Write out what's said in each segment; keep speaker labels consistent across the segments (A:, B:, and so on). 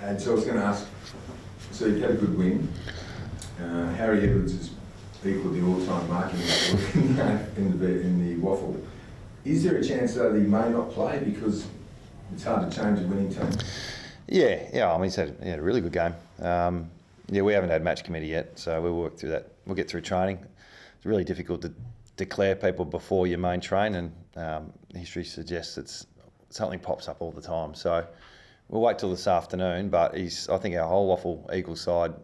A: And so I was going to ask, so you've had a good win. Harry Edwards has equalled the all-time marking record in the waffle. Is there a chance though that he may not play because it's hard to change a winning team?
B: Yeah. I mean, he's had a really good game. We haven't had match committee yet, so we'll work through that. We'll get through training. It's really difficult to declare people before your main train, and history suggests something pops up all the time. So we'll wait till this afternoon. But I think our whole Waffle Eagles side,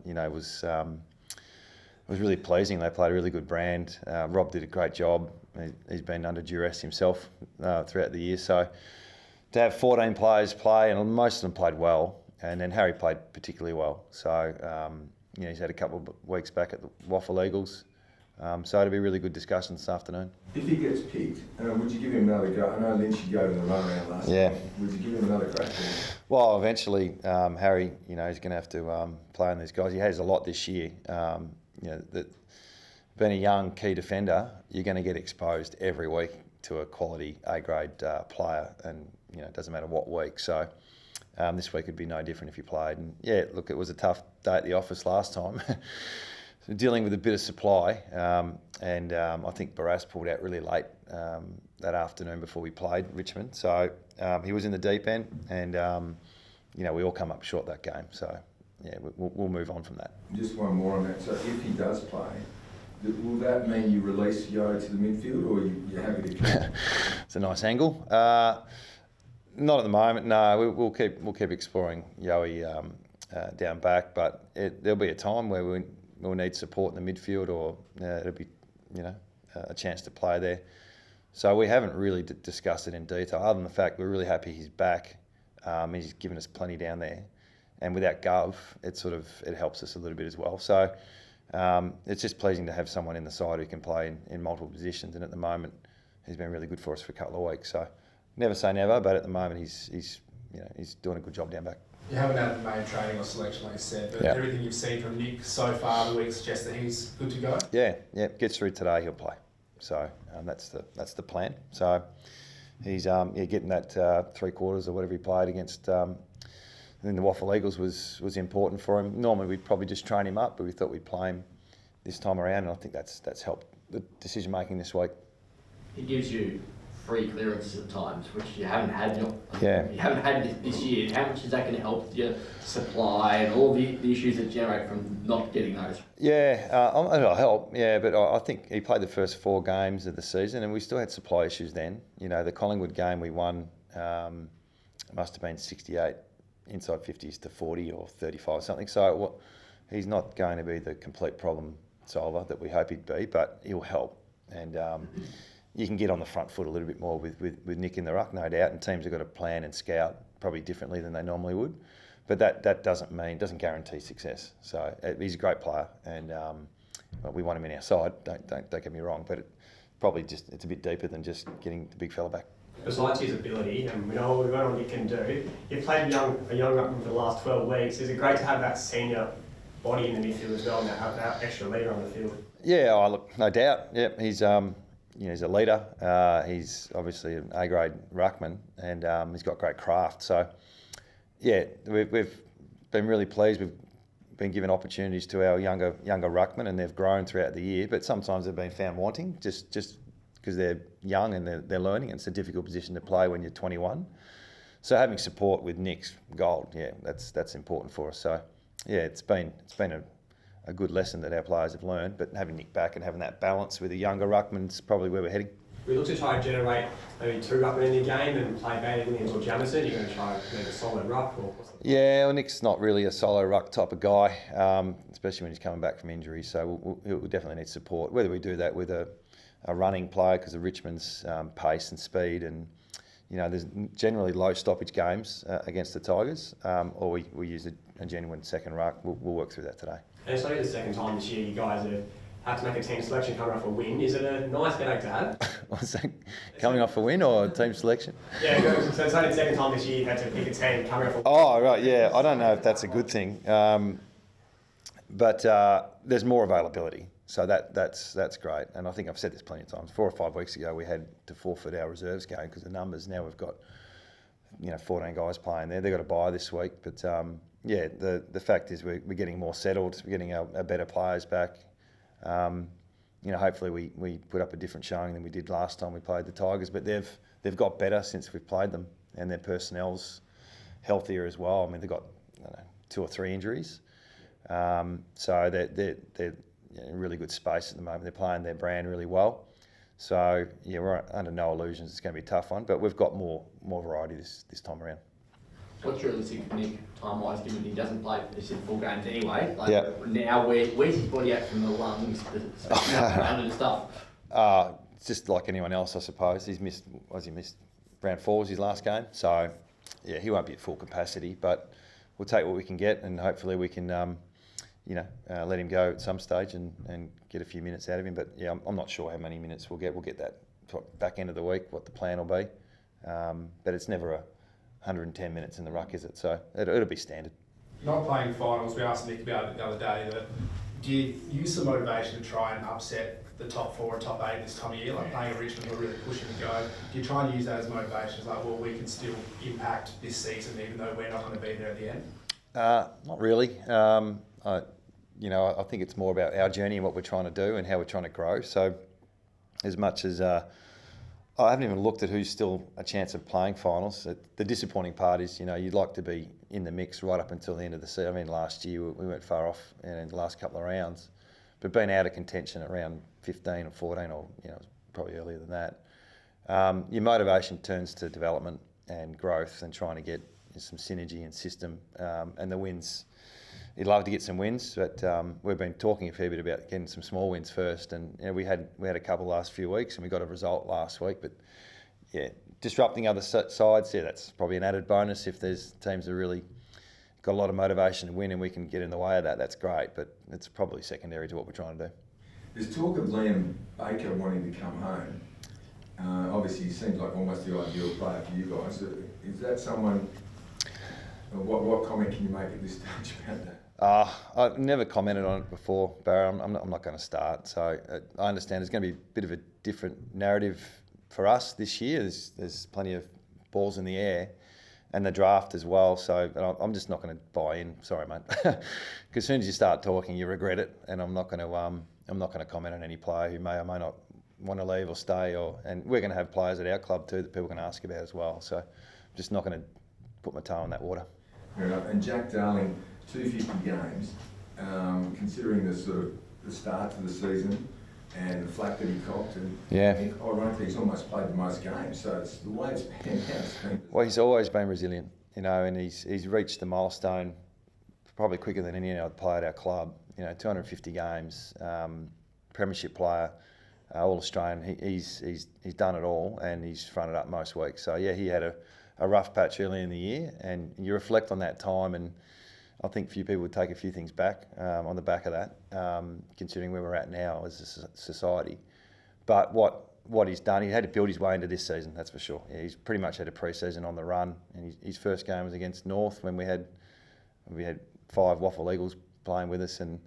B: was really pleasing. They played a really good brand. Rob did a great job. He's been under duress himself throughout the year. So to have 14 players play, and most of them played well, and then Harry played particularly well. So he's had a couple of weeks back at the Waffle Eagles. So it'll be a really good discussion this afternoon.
A: If he gets picked, would you give him another go? I know Lynch go to the run around last night. Would you give him another crack?
B: Well, eventually, Harry, he's going to have to play on these guys. He has a lot this year. That being a young key defender, you're going to get exposed every week to a quality A-grade player, and it doesn't matter what week. So this week would be no different if he played. And look, it was a tough day at the office last time. Dealing with a bit of supply, and I think Barras pulled out really late that afternoon before we played Richmond. So he was in the deep end, and we all come up short that game. So we'll move on from that.
A: Just one more on that. So if he does play, will that mean you release Yo to the midfield, or you're happy to keep?
B: It's a nice angle. Not at the moment. No, we'll keep exploring Yoey down back, but there'll be a time where we'll need support in the midfield, or it'll be, a chance to play there. So we haven't really discussed it in detail, other than the fact we're really happy he's back. He's given us plenty down there, and without Gov, it helps us a little bit as well. So it's just pleasing to have someone in the side who can play in multiple positions, and at the moment he's been really good for us for a couple of weeks. So never say never, but at the moment he's doing a good job down back.
C: You haven't had main training or selection, like you said, but everything you've seen from Nick so far the week suggests that he's good to go?
B: Yeah, gets through today, he'll play. So that's the plan. So he's getting that 3 quarters or whatever he played against the Waffle Eagles was important for him. Normally we'd probably just train him up, but we thought we'd play him this time around, and I think that's helped the decision making this week.
D: He gives you free clearances at times, which you haven't had.
B: You
D: haven't had this year. How much is that going to help your supply and all the issues that generate from not getting those?
B: It'll help. But I think he played the first 4 games of the season, and we still had supply issues then. The Collingwood game we won must have been 68 inside 50s to 40 or 35 something. So he's not going to be the complete problem solver that we hope he'd be, but he'll help. And you can get on the front foot a little bit more with Nick in the ruck, no doubt, and teams have got to plan and scout probably differently than they normally would. But that doesn't guarantee success. So he's a great player, and we want him in our side. Don't get me wrong, but it's a bit deeper than just getting the big fella back.
E: Besides his ability, and we know what he can do, you've played a young ruckman for the last 12 weeks. Is it great to have that senior body in the midfield as well, and that extra leader on the field?
B: Yeah, look, no doubt. Yeah, he's he's a leader. He's obviously an A-grade ruckman, and he's got great craft. So, we've been really pleased. We've been given opportunities to our younger ruckmen, and they've grown throughout the year. But sometimes they've been found wanting, just because they're young and they're learning. And it's a difficult position to play when you're 21. So having support with Nick's gold, that's important for us. So, it's been a good lesson that our players have learned, but having Nick back and having that balance with a younger ruckman is probably where we're heading.
E: We look to try and generate maybe 2 ruckmen in the game and play Bailey Williams or Jamison. You're going to try maybe a solo ruck or something?
B: Yeah, well, Nick's not really a solo ruck type of guy, especially when he's coming back from injury. So we'll definitely need support. Whether we do that with a running player because of Richmond's pace and speed, and there's generally low stoppage games against the Tigers, or we use a genuine second ruck. We'll work through that today.
E: And it's only the second time this year you guys have had to make a team selection coming off a win. Is it a nice headache to have?
B: What's that? Coming off a win or team selection?
E: Yeah, so it's only the second time this year you've had to pick a team coming off a win.
B: Oh, right, yeah. I don't know if that's a good thing. But there's more availability. So that's great. And I think I've said this plenty of times. 4 or 5 weeks ago, we had to forfeit our reserves game because the numbers. Now we've got 14 guys playing there. They've got a bye this week, but yeah, the fact is we're getting more settled. We're getting our better players back. Hopefully we put up a different showing than we did last time we played the Tigers. But they've got better since we've played them, and their personnel's healthier as well. I mean, they've got 2 or 3 injuries, so they're in really good space at the moment. They're playing their brand really well. So yeah, we're under no illusions it's going to be a tough one, but we've got more variety this time around.
D: What's realistic, Nick, time-wise, given he doesn't play full games anyway?
B: Yep.
D: Now, where's his body at from the lungs, and stuff?
B: It's just like anyone else, I suppose. He's missed round 4 was his last game, so yeah, he won't be at full capacity, but we'll take what we can get, and hopefully we can, let him go at some stage and get a few minutes out of him. But yeah, I'm not sure how many minutes we'll get. We'll get that back end of the week, what the plan will be. But it's never 110 minutes in the ruck, is it? So it'll be standard.
C: Not playing finals, we asked Nick about it the other day, but do you use some motivation to try and upset the top 4 or top 8 this time of year, like playing at Richmond, we're really pushing to go? Do you try and use that as motivation, like, well, we can still impact this season even though we're not going to be there at the end?
B: Not really. I think it's more about our journey and what we're trying to do and how we're trying to grow. So as much as I haven't even looked at who's still a chance of playing finals. The disappointing part is, you'd like to be in the mix right up until the end of the season. I mean, last year we went far off in the last couple of rounds, but being out of contention at round 15 or 14, or probably earlier than that, your motivation turns to development and growth and trying to get some synergy and system, and the wins. You'd love to get some wins, but we've been talking a fair bit about getting some small wins first. And we had a couple last few weeks, and we got a result last week. But yeah, disrupting other sides, yeah, that's probably an added bonus. If there's teams that really got a lot of motivation to win, and we can get in the way of that, that's great. But it's probably secondary to what we're trying to do.
A: There's talk of Liam Baker wanting to come home. Obviously, he seems like almost the ideal player for you guys. Is that someone? What comment can you make at this stage about that?
B: I've never commented on it before, Barry. I'm not going to start. So I understand there's going to be a bit of a different narrative for us this year. There's plenty of balls in the air, and the draft as well. So I'm just not going to buy in. Sorry, mate. Because as soon as you start talking, you regret it. And I'm not going to comment on any player who may or may not want to leave or stay. And we're going to have players at our club too that people can ask about as well. So I'm just not going to put my toe in that water.
A: Fair enough. And Jack Darling, 250 games, considering the start to the season and the flack that he copped, and ironically he's almost played the most games, so it's the way it's panned out.
B: Well, he's always been resilient, and he's reached the milestone probably quicker than any other player at our club. 250 games, premiership player, all Australian. He's done it all, and he's fronted up most weeks. So yeah, he had a rough patch early in the year, and you reflect on that time, and I think few people would take a few things back on the back of that, considering where we're at now as a society. But what he's done, he had to build his way into this season, that's for sure. Yeah, he's pretty much had a pre-season on the run, and his first game was against North when we had 5 Waffle Eagles playing with us, and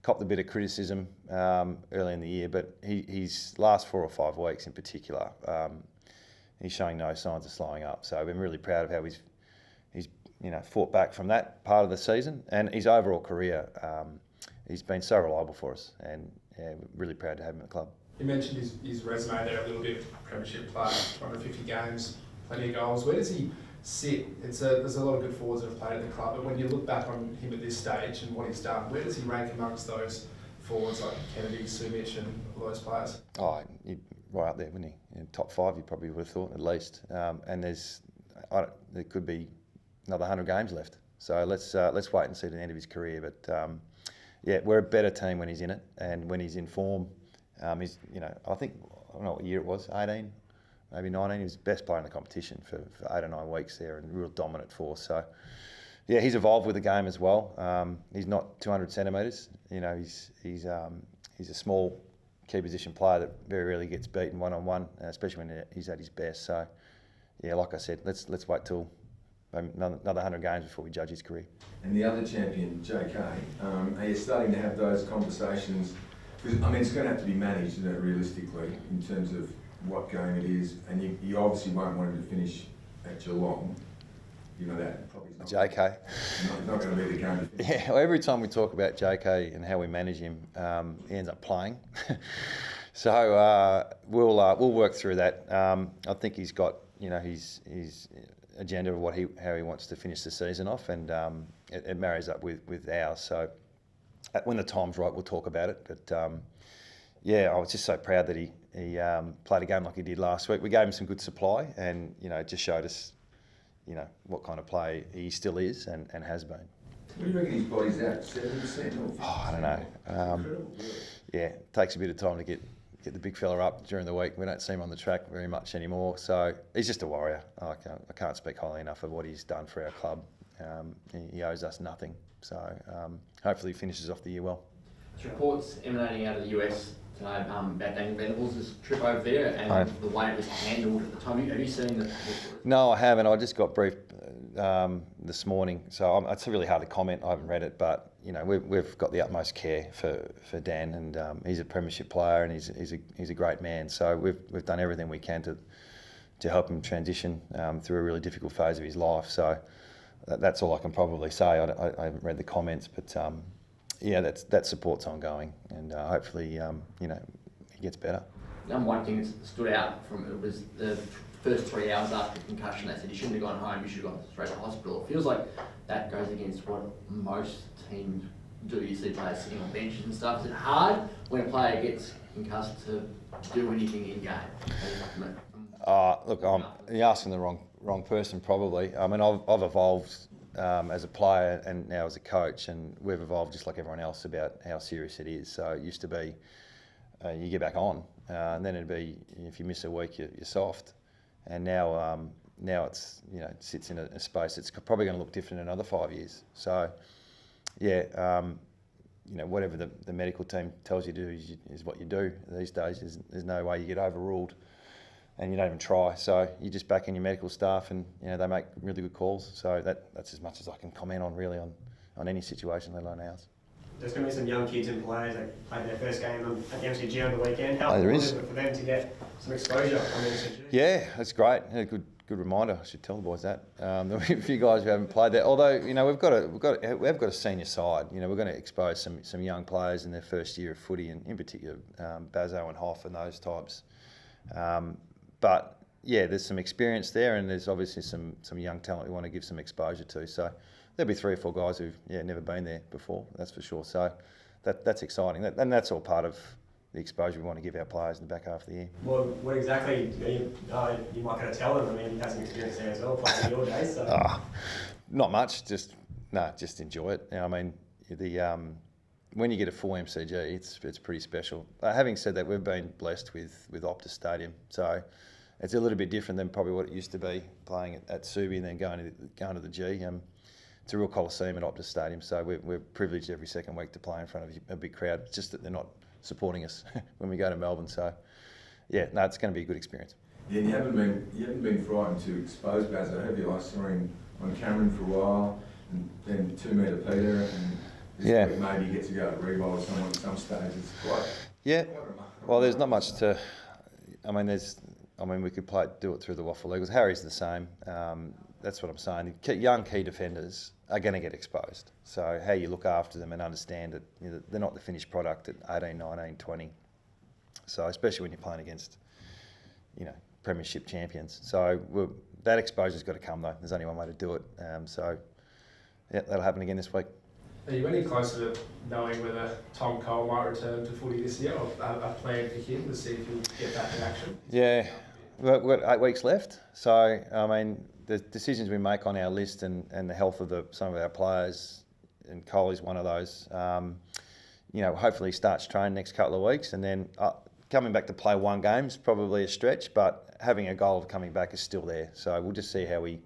B: copped a bit of criticism early in the year. But his last 4 or 5 weeks in particular, he's showing no signs of slowing up. So I've been really proud of how he's fought back from that part of the season, and his overall career. He's been so reliable for us, and we're really proud to have him at the club.
C: You mentioned his resume there a little bit. Premiership player, 250 games, plenty of goals. Where does he sit? There's a lot of good forwards that have played at the club, but when you look back on him at this stage and what he's done, where does he rank amongst those forwards like Kennedy, Sumich, and all those players?
B: Oh, he'd right up there, wouldn't he? In top 5, you probably would have thought at least. And there could be another 100 games left. So let's wait and see the end of his career. But yeah, we're a better team when he's in it, and when he's in form. I think, I don't know what year it was, 18, maybe 19. He was the best player in the competition for 8 or 9 weeks there, and real dominant force. So yeah, he's evolved with the game as well. He's not 200 centimetres. He's a small key position player that very rarely gets beaten one-on-one, especially when he's at his best. So yeah, like I said, let's wait till another 100 games before we judge his career.
A: And the other champion, JK, are you starting to have those conversations? Because it's going to have to be managed, isn't it, realistically, in terms of what game it is. And you obviously won't want him to finish at Geelong. You know that probably not,
B: JK.
A: not going to be the game.
B: Yeah, well, every time we talk about JK and how we manage him, he ends up playing. So we'll work through that. I think he's got his agenda of how he wants to finish the season off, and it marries up with ours. So when the time's right, we'll talk about it. But I was just so proud that he played a game like he did last week. We gave him some good supply, and it just showed us what kind of player he still is and has been.
A: What do you reckon his body's at? 70% or 50%?
B: I don't know.
A: Incredible.
B: Yeah, it takes a bit of time to get the big fella up during the week. We don't see him on the track very much anymore. So he's just a warrior. I can't speak highly enough of what he's done for our club. He owes us nothing. So hopefully he finishes off the year well.
D: There's reports emanating out of the US today about Daniel Venables' trip over there and the way it was handled at the time. Have you seen the?
B: No, I haven't. I just got briefed this morning, so it's really hard to comment. I haven't read it, but we've got the utmost care for Dan, and he's a premiership player, and he's a great man. So we've done everything we can to help him transition through a really difficult phase of his life. So that's all I can probably say. I haven't read the comments, but that support's ongoing, and hopefully he gets better.
D: One thing that stood out from it was the first 3 hours after the concussion. They said you shouldn't have gone home, you should have gone straight to hospital. It feels like that goes against what most teams do. You see players sitting on benches and stuff. Is it hard when a player gets concussed to do anything in game?
B: Look, you're asking the wrong person probably. I mean, I've evolved as a player and now as a coach, and we've evolved just like everyone else about how serious it is. So it used to be you get back on, and then it'd be if you miss a week, you're soft. And now it's it sits in a space that's probably going to look different in another 5 years. So whatever the medical team tells you to do is what you do these days. There's no way you get overruled, and you don't even try. So you just back in your medical staff, and they make really good calls. So that's as much as I can comment on really on any situation, let alone ours.
E: There's going to be some young kids and players that played their first game at the MCG on the weekend. How
B: there
E: important
B: is.
E: is it for them to get some exposure on the MCG?
B: Yeah, that's great. Yeah, good reminder. I should tell the boys that. There'll be a few guys who haven't played there. Although we have got a senior side. We're going to expose some young players in their first year of footy, and in particular Bazo and Hoff and those types. But yeah, there's some experience there, and there's obviously some young talent we want to give some exposure to. So there'll be 3 or 4 guys who've never been there before. That's for sure. So that's exciting, and that's all part of the exposure we want to give our players in the back half of the year.
E: Well, what exactly you might going to tell them? I mean, you've had some experience there as well, playing in your days. So.
B: Not much. Just enjoy it. I mean, when you get a full MCG, it's pretty special. Having said that, we've been blessed with Optus Stadium, so it's a little bit different than probably what it used to be playing at Subi and then going to the G. It's a real coliseum at Optus Stadium, so we're privileged every second week to play in front of a big crowd. It's just that they're not supporting us when we go to Melbourne. So it's going to be a good experience.
A: Yeah, you haven't been frightened to expose Bazo, have you? I saw him on Cameron for a while, and then 2 metre Peter, and this week maybe he gets to go to Reebok or someone at some stage. It's quite remarkable.
B: Well, there's not much to. We could do it through the waffle leagues. Harry's the same. That's what I'm saying. Young key defenders are going to get exposed. So how you look after them and understand that they're not the finished product at 18, 19, 20. So especially when you're playing against, premiership champions. So that exposure's got to come though. There's only one way to do it. That'll happen again this week.
C: Are you any closer to knowing whether Tom Cole might return to footy this year, or a plan for him to see if he'll get back in action?
B: Yeah, we've got 8 weeks left. So, the decisions we make on our list and the health of some of our players, and Cole is one of those, hopefully he starts training next couple of weeks, and then coming back to play 1 game is probably a stretch, but having a goal of coming back is still there. So we'll just see how he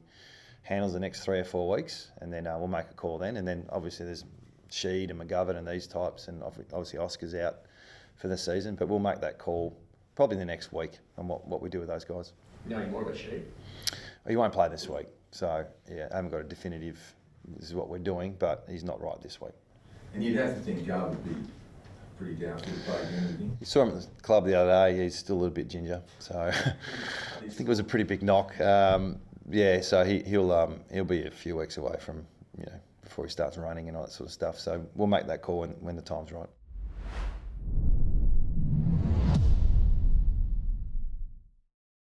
B: handles the next 3 or 4 weeks, and then we'll make a call then. And then obviously there's Sheed and McGovern and these types, and obviously Oscar's out for the season, but we'll make that call probably the next week on what we do with those guys.
D: You know any more about Sheed?
B: He won't play this week, so I haven't got a definitive, this is what we're doing, but he's not right this week.
A: And you'd have to think Gar would be pretty down to the play again, wouldn't he?
B: You saw him at the club the other day, he's still a little bit ginger, so I think it was a pretty big knock. Yeah, so he'll be a few weeks away from before he starts running and all that sort of stuff. So we'll make that call when the time's right.